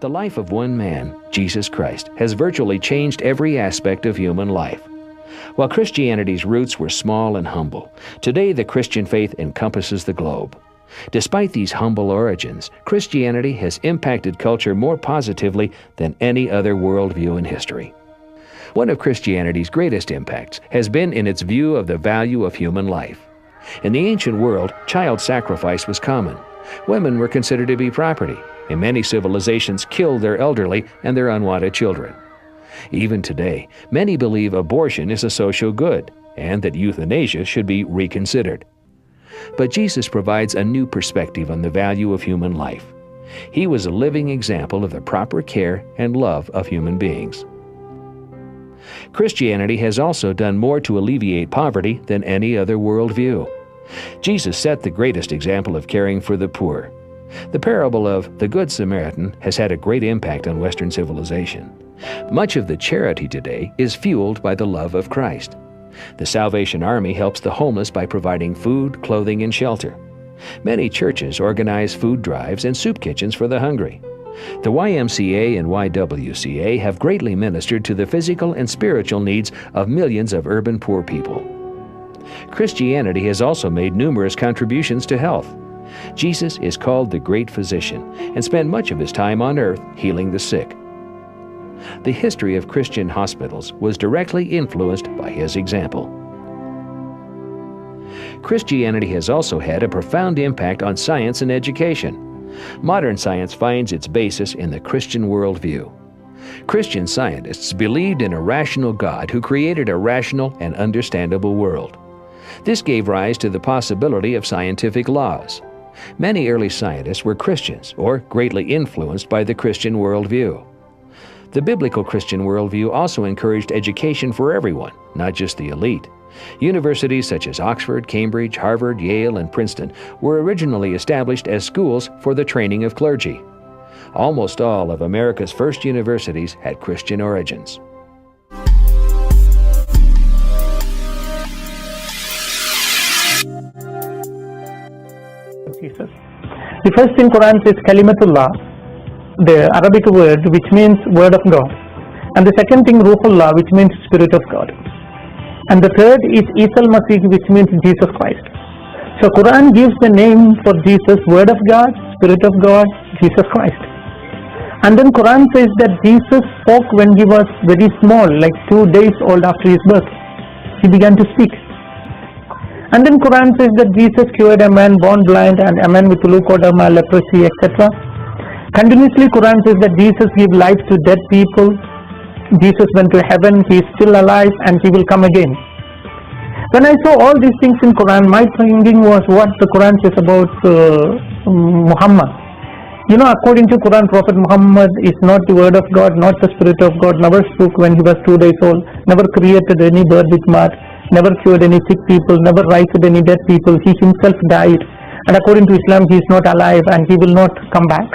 The life of one man, Jesus Christ, has virtually changed every aspect of human life. While Christianity's roots were small and humble, today the Christian faith encompasses the globe. Despite these humble origins, Christianity has impacted culture more positively than any other worldview in history. One of Christianity's greatest impacts has been in its view of the value of human life. In the ancient world, child sacrifice was common. Women were considered to be property, and many civilizations killed their elderly and their unwanted children. Even today, many believe abortion is a social good and that euthanasia should be reconsidered. But Jesus provides a new perspective on the value of human life. He was a living example of the proper care and love of human beings. Christianity has also done more to alleviate poverty than any other worldview. Jesus set the greatest example of caring for the poor. The parable of the Good Samaritan has had a great impact on Western civilization. Much of the charity today is fueled by the love of Christ. The Salvation Army helps the homeless by providing food, clothing, and shelter. Many churches organize food drives and soup kitchens for the hungry. The YMCA and YWCA have greatly ministered to the physical and spiritual needs of millions of urban poor people. Christianity has also made numerous contributions to health. Jesus is called the Great Physician and spent much of his time on earth healing the sick. The history of Christian hospitals was directly influenced by his example. Christianity has also had a profound impact on science and education. Modern science finds its basis in the Christian worldview. Christian scientists believed in a rational God who created a rational and understandable world. This gave rise to the possibility of scientific laws. Many early scientists were Christians or greatly influenced by the Christian worldview. The biblical Christian worldview also encouraged education for everyone, not just the elite. Universities such as Oxford, Cambridge, Harvard, Yale, and Princeton were originally established as schools for the training of clergy. Almost all of America's first universities had Christian origins. Jesus. The first in Quran is Kalimatullah, the Arabic word which means word of God, and the second thing Ruhullah, which means spirit of God, and the third is Isa al-Masih, which means Jesus Christ. So Quran gives the name for Jesus, word of God, spirit of God, Jesus Christ. And then Quran says that Jesus spoke when he was very small, like 2 days old after his birth. He began to speak. And then Quran says that Jesus cured a man born blind and a man with leukodema, leprosy, etc. Continuously Quran says that Jesus gave life to dead people. Jesus went to heaven, he is still alive and he will come again. When I saw all these things in Quran, my thinking was what the Quran says about Muhammad. You know, according to Quran, Prophet Muhammad is not the word of God, not the spirit of God, never spoke when he was 2 days old, never created any bird with mouth, never cured any sick people, never raised any dead people. He himself died, and according to Islam he is not alive and he will not come back.